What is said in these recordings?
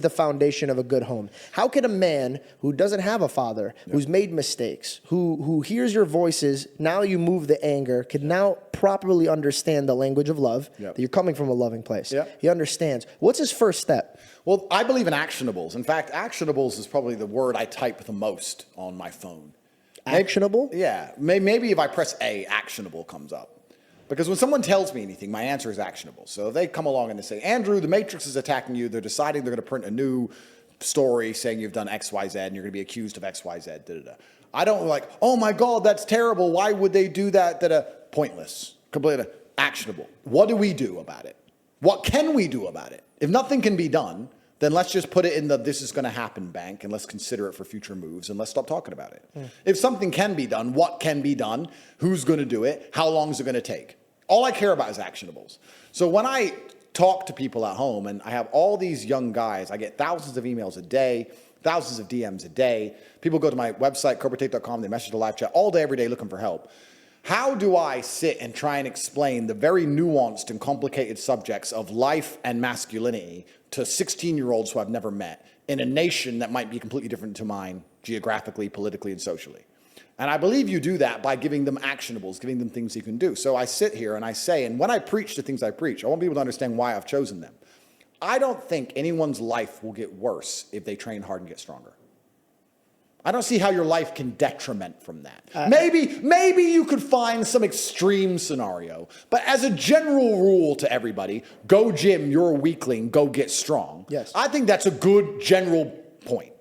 the foundation of a good home. How can a man who doesn't have a father, who's made mistakes, who hears your voices, now you move the anger, can now properly understand the language of love, that you're coming from a loving place. He understands. What's his first step? Well, I believe in actionables. In fact, actionables is probably the word I type the most on my phone. Actionable? Yeah. Maybe if I press A, actionable comes up. Because when someone tells me anything, my answer is actionable. So if they come along and they say, Andrew, the Matrix is attacking you. They're deciding they're going to print a new story saying you've done X, Y, Z, and you're going to be accused of X, Y, Z, da-da-da. I don't like, oh my God, that's terrible. Why would they do that? Da-da. Pointless. Completely actionable. What do we do about it? What can we do about it? If nothing can be done, then let's just put it in the this is going to happen bank and let's consider it for future moves and let's stop talking about it. If something can be done, what can be done? Who's going to do it? How long is it going to take? All I care about is actionables. So when I talk to people at home and I have all these young guys, I get thousands of emails a day, thousands of DMs a day. People go to my website, CobraTate.com, they message the live chat all day, every day looking for help. How do I sit and try and explain the very nuanced and complicated subjects of life and masculinity to 16-year-olds who I've never met in a nation that might be completely different to mine geographically, politically, and socially? And I believe you do that by giving them actionables, giving them things you can do. So I sit here and I say, and when I preach the things I preach, I want people to understand why I've chosen them. I don't think anyone's life will get worse if they train hard and get stronger. I don't see how your life can detriment from that. Maybe you could find some extreme scenario, but as a general rule to everybody, go gym, you're a weakling, go get strong. Yes. I think that's a good general point.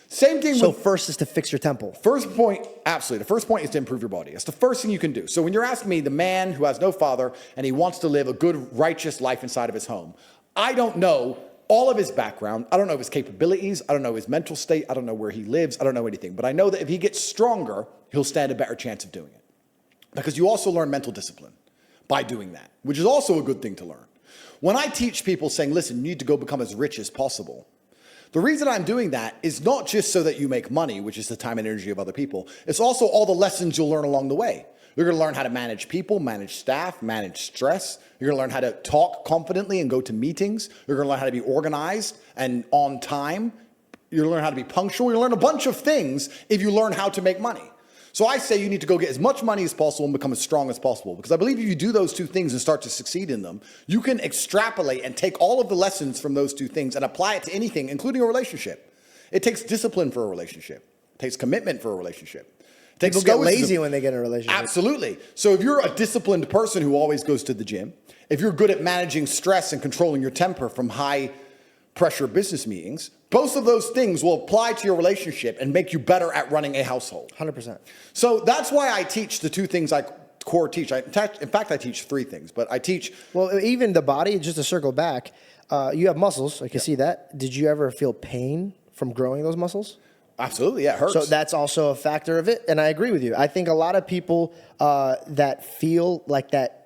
Same thing. So first is to fix your temple. First point, absolutely. The first point is to improve your body. That's the first thing you can do. So when you're asking me, the man who has no father and he wants to live a good, righteous life inside of his home, I don't know all of his background. I don't know his capabilities. I don't know his mental state. I don't know where he lives. I don't know anything. But I know that if he gets stronger, he'll stand a better chance of doing it. Because you also learn mental discipline by doing that, which is also a good thing to learn. When I teach people saying, listen, you need to go become as rich as possible, the reason I'm doing that is not just so that you make money, which is the time and energy of other people. It's also all the lessons you'll learn along the way. You're going to learn how to manage people, manage staff, manage stress. You're going to learn how to talk confidently and go to meetings. You're going to learn how to be organized and on time. You're going to learn how to be punctual. You'll learn a bunch of things if you learn how to make money. So I say you need to go get as much money as possible and become as strong as possible. Because I believe if you do those two things and start to succeed in them, you can extrapolate and take all of the lessons from those two things and apply it to anything, including a relationship. It takes discipline for a relationship. It takes commitment for a relationship. People get lazy when they get in a relationship. Absolutely. So if you're a disciplined person who always goes to the gym, if you're good at managing stress and controlling your temper from high pressure business meetings, both of those things will apply to your relationship and make you better at running a household. 100%. So that's why I teach the two things I core teach. In fact, I teach three things, but I teach. Well, even the body, just to circle back, you have muscles. I can see that. Did you ever feel pain from growing those muscles? Absolutely, yeah, it hurts. So that's also a factor of it, and I agree with you. I think a lot of people that feel like that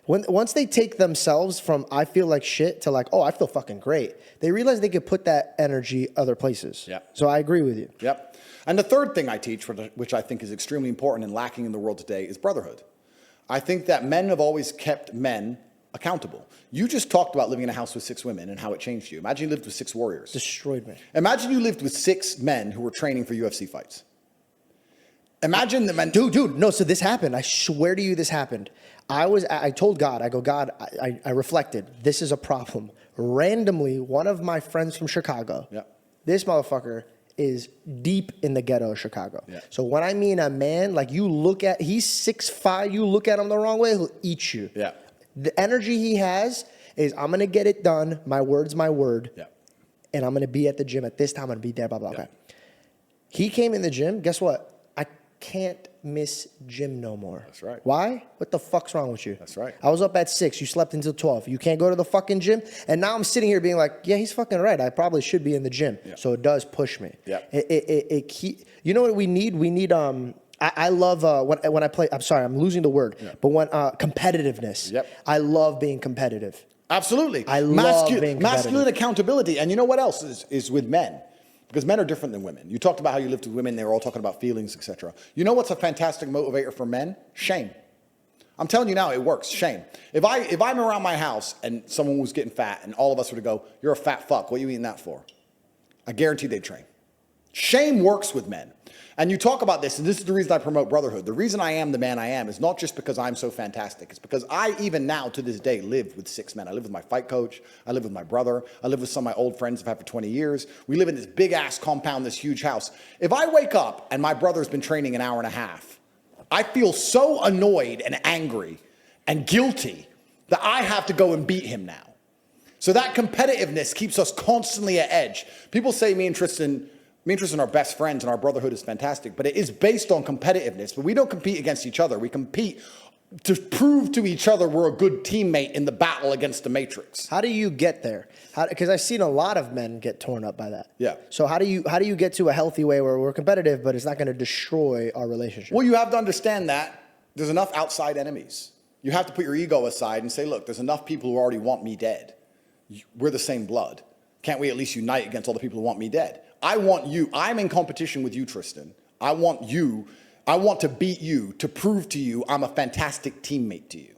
once they take themselves from I feel like shit to like, oh, I feel fucking great, they realize they could put that energy other places. Yeah. So I agree with you. Yep. And the third thing I teach, which I think is extremely important and lacking in the world today, is brotherhood. I think that men have always kept men accountable. You just talked about living in a house with 6 women and how it changed you. Imagine you lived with 6 warriors. Destroyed me. Imagine you lived with 6 men who were training for UFC fights. Imagine the men. Dude, no, so this happened. I swear to you this happened. I told God, I go, God, I reflected. This is a problem. Randomly, one of my friends from Chicago, this motherfucker is deep in the ghetto of Chicago. Yeah. So when I mean a man, like you look at, he's 6'5", you look at him the wrong way, he'll eat you. Yeah. The energy he has is, I'm going to get it done. My word's my word. Yeah. And I'm going to be at the gym at this time. I'm going to be there, blah, blah, blah. Okay. He came in the gym. Guess what? I can't miss gym no more. That's right. Why? What the fuck's wrong with you? That's right. I was up at 6. You slept until 12. You can't go to the fucking gym. And now I'm sitting here being like, yeah, he's fucking right. I probably should be in the gym. Yeah. So it does push me. Yeah. You know what we need? We need, I love when I play. I'm sorry, I'm losing the word. Yeah. But when competitiveness. Yep. I love being competitive. Absolutely. I love being competitive. Masculine accountability. And you know what else is with men? Because men are different than women. You talked about how you lived with women. They were all talking about feelings, etc. You know what's a fantastic motivator for men? Shame. I'm telling you now, it works. Shame. If I'm around my house and someone was getting fat and all of us were to go, you're a fat fuck. What are you eating that for? I guarantee they'd train. Shame works with men. And you talk about this, and this is the reason I promote brotherhood. The reason I am the man I am is not just because I'm so fantastic. It's because I, even now, to this day, live with 6 men. I live with my fight coach. I live with my brother. I live with some of my old friends I've had for 20 years. We live in this big-ass compound, this huge house. If I wake up and my brother's been training an hour and a half, I feel so annoyed and angry and guilty that I have to go and beat him now. So that competitiveness keeps us constantly at edge. People say me and Tristan are best friends and our brotherhood is fantastic, but it is based on competitiveness. But we don't compete against each other. We compete to prove to each other we're a good teammate in the battle against the Matrix. How do you get there? Because I've seen a lot of men get torn up by that. Yeah. So how do you get to a healthy way where we're competitive, but it's not going to destroy our relationship? Well, you have to understand that there's enough outside enemies. You have to put your ego aside and say, look, there's enough people who already want me dead. We're the same blood. Can't we at least unite against all the people who want me dead? I want you. I'm in competition with you, Tristan. I want to beat you, to prove to you I'm a fantastic teammate to you,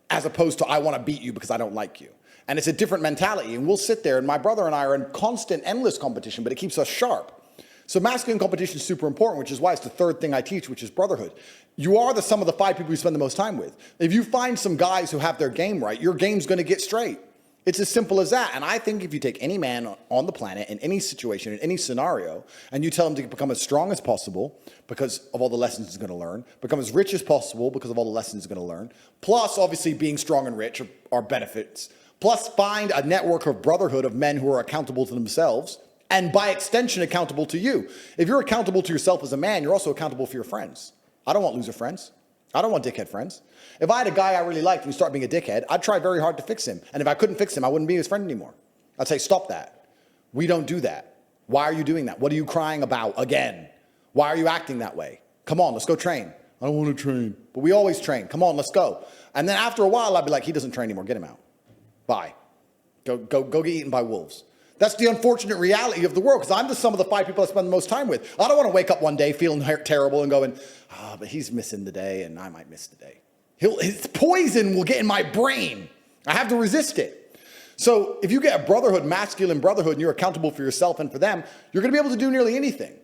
as opposed to I want to beat you because I don't like you. And it's a different mentality. And we'll sit there, and my brother and I are in constant, endless competition, but it keeps us sharp. So masculine competition is super important, which is why it's the third thing I teach, which is brotherhood. You are the sum of the 5 people you spend the most time with. If you find some guys who have their game right, your game's going to get straight. It's as simple as that. And I think if you take any man on the planet in any situation, in any scenario, and you tell him to become as strong as possible because of all the lessons he's going to learn, become as rich as possible because of all the lessons he's going to learn, plus obviously being strong and rich are benefits, plus find a network of brotherhood of men who are accountable to themselves and by extension accountable to you. If you're accountable to yourself as a man, you're also accountable for your friends. I don't want loser friends. I don't want dickhead friends. If I had a guy I really liked and he started being a dickhead, I'd try very hard to fix him. And if I couldn't fix him, I wouldn't be his friend anymore. I'd say, stop that. We don't do that. Why are you doing that? What are you crying about again? Why are you acting that way? Come on, let's go train. I don't want to train. But we always train. Come on, let's go. And then after a while, I'd be like, he doesn't train anymore. Get him out. Bye. Go get eaten by wolves. That's the unfortunate reality of the world, because I'm the sum of the 5 people I spend the most time with. I don't want to wake up one day feeling terrible and going, but he's missing the day and I might miss the day. His poison will get in my brain. I have to resist it. So if you get a brotherhood, masculine brotherhood, and you're accountable for yourself and for them, you're going to be able to do nearly anything.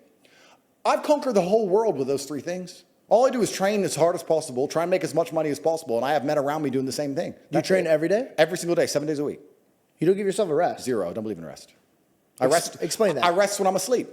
I've conquered the whole world with those 3 things. All I do is train as hard as possible, try and make as much money as possible, and I have men around me doing the same thing. You train every day? Every single day, 7 days a week. You don't give yourself a rest? 0. I don't believe in rest. Explain that. I rest when I'm asleep.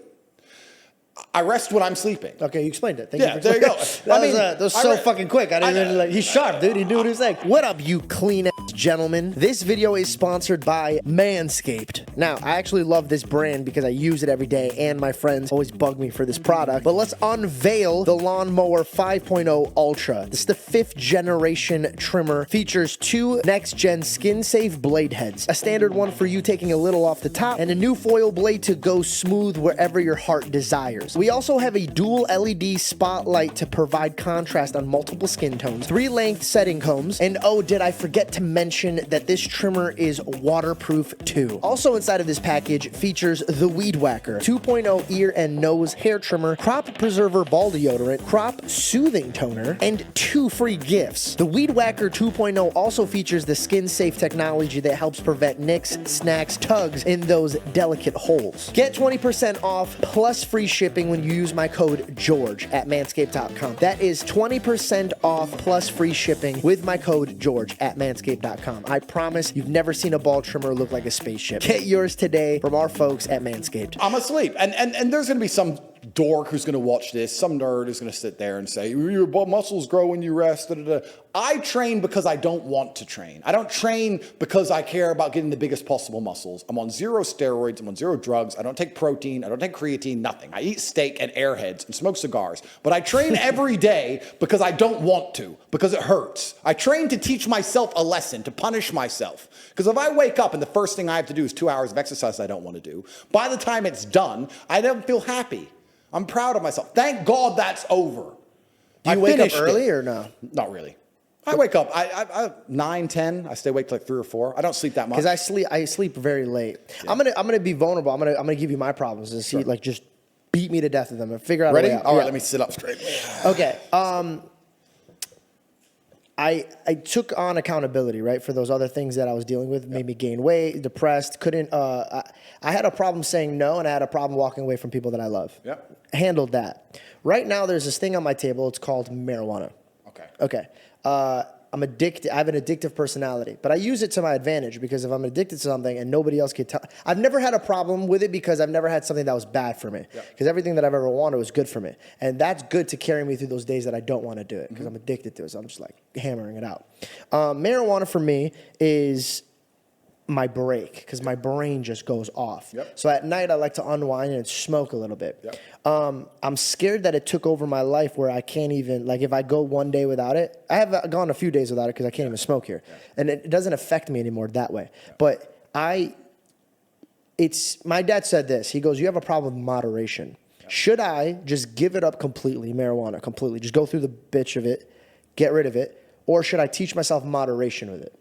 I rest when I'm sleeping. Okay, you explained it. Thank you. There you go. That was so fucking quick. I didn't even he's sharp, dude. He knew what he was saying. What up, you clean ass gentlemen? This video is sponsored by Manscaped. Now, I actually love this brand because I use it every day, and my friends always bug me for this product. But let's unveil the Lawnmower 5.0 Ultra. This is the 5th generation trimmer. Features 2 next-gen skin-safe blade heads. A standard one for you taking a little off the top, and a new foil blade to go smooth wherever your heart desires. We also have a dual LED spotlight to provide contrast on multiple skin tones, 3 length setting combs, and oh, did I forget to mention that this trimmer is waterproof too. Also inside of this package features the Weed Whacker 2.0 ear and nose hair trimmer, crop preserver ball deodorant, crop soothing toner, and 2 free gifts. The Weed Whacker 2.0 also features the skin safe technology that helps prevent nicks, snacks, tugs in those delicate holes. Get 20% off plus free shipping when you use my code George at manscaped.com. That is 20% off plus free shipping with my code George at manscaped.com. I promise you've never seen a ball trimmer look like a spaceship. Get yours today from our folks at Manscaped. I'm asleep. And there's going to be some dork who's going to watch this, some nerd who's going to sit there and say, your muscles grow when you rest. Da, da, da. I train because I don't want to train. I don't train because I care about getting the biggest possible muscles. I'm on 0 steroids. I'm on 0 drugs. I don't take protein. I don't take creatine, nothing. I eat steak and airheads and smoke cigars. But I train every day because I don't want to, because it hurts. I train to teach myself a lesson, to punish myself. Because if I wake up and the first thing I have to do is 2 hours of exercise I don't want to do, by the time it's done, I don't feel happy. I'm proud of myself. Thank God that's over. Do you wake up early or no? Not really. I wake up I 9, 10. I stay awake till like 3 or 4. I don't sleep that much. Because I sleep very late. Yeah. I'm gonna be vulnerable. I'm gonna give you my problems and see like just beat me to death with them and figure out Ready? a way out. All right, let me sit up straight. Okay. I took on accountability, right, for those other things that I was dealing with. Made me gain weight, depressed, couldn't. I had a problem saying no, and I had a problem walking away from people that I love. Yep. Handled that. Right now, there's this thing on my table. It's called marijuana. Okay. I'm addicted. I have an addictive personality, but I use it to my advantage because if I'm addicted to something and nobody else can tell, I've never had a problem with it because I've never had something that was bad for me. Because everything that I've ever wanted was good for me, and that's good to carry me through those days that I don't want to do it because I'm addicted to it. So I'm just like hammering it out. Marijuana for me is my break because my brain just goes off. So at night I like to unwind and smoke a little bit. I'm scared that it took over my life where I can't even, like if I go one day without it, I have gone a few days without it because I can't even smoke here. And it doesn't affect me anymore that way. But my dad said this, he goes, you have a problem with moderation. Should I just give it up completely, marijuana completely, just go through the bitch of it, get rid of it, or should I teach myself moderation with it?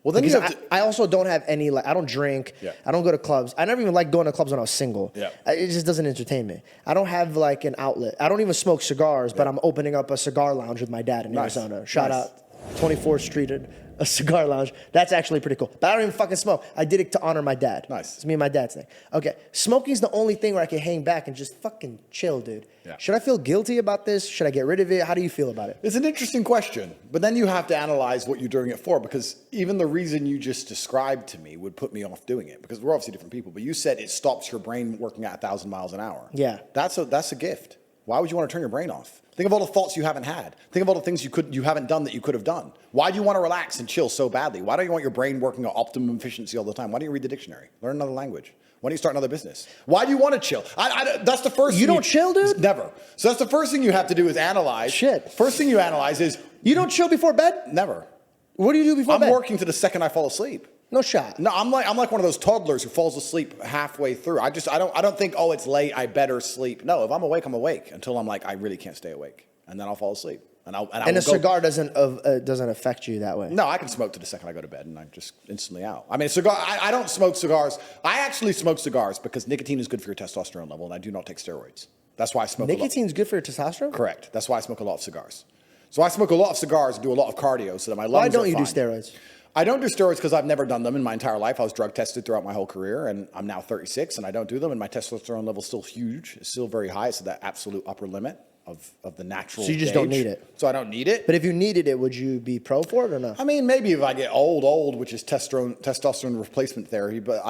Well, then I also don't have any, like, I don't drink. I don't go to clubs. I never even liked going to clubs when I was single. It just doesn't entertain me. I don't have like an outlet. I don't even smoke cigars, but I'm opening up a cigar lounge with my dad in Arizona. Shout out 24th Street, a cigar lounge. That's actually pretty cool. But I don't even fucking smoke. I did it to honor my dad. It's me and my dad's thing. Okay, smoking's the only thing where I can hang back and just fucking chill, dude. Should I feel guilty about this? Should I get rid of it? How do you feel about it? It's an interesting question, but then you have to analyze what you're doing it for, because even the reason you just described to me would put me off doing it, because we're obviously different people, but you said it stops your brain working at 1,000 miles an hour. That's a gift. Why would you want to turn your brain off? Think of all the thoughts you haven't had. Think of all the things you haven't done that you could have done. Why do you want to relax and chill so badly? Why don't you want your brain working at optimum efficiency all the time? Why don't you read the dictionary? Learn another language. Why don't you start another business? Why do you want to chill? That's the first thing. You don't chill, dude? Never. So that's the first thing you have to do is analyze. First thing you analyze is... You don't chill before bed? Never. What do you do before bed? I'm working to the second I fall asleep. No shot. No, I'm like one of those toddlers who falls asleep halfway through. I don't think, oh, it's late, I better sleep. No, if I'm awake, I'm awake until I'm like, I really can't stay awake, and then I'll fall asleep. And a cigar doesn't affect you that way. No, I can smoke to the second I go to bed, and I'm just instantly out. I mean, I don't smoke cigars. I actually smoke cigars because nicotine is good for your testosterone level, and I do not take steroids. That's why I smoke. Nicotine's good for your testosterone? Correct. That's why I smoke a lot of cigars. So I smoke a lot of cigars and do a lot of cardio so that my lungs Why don't are you fine. do steroids? I don't do steroids because I've never done them in my entire life. I was drug tested throughout my whole career, and I'm now 36, and I don't do them, and my testosterone level is still huge. It's still very high. It's at that absolute upper limit of the natural So you just gauge. don't need it? So I don't need it. But if you needed it, would you be pro for it or no? I mean, maybe if I get old, which is testosterone replacement therapy, but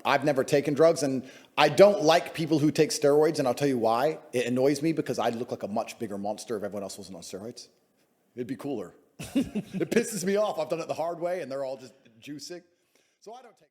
I've never taken drugs, and I don't like people who take steroids, and I'll tell you why. It annoys me because I'd look like a much bigger monster if everyone else wasn't on steroids. It'd be cooler. It pisses me off. I've done it the hard way, and they're all just juicing. So I don't take...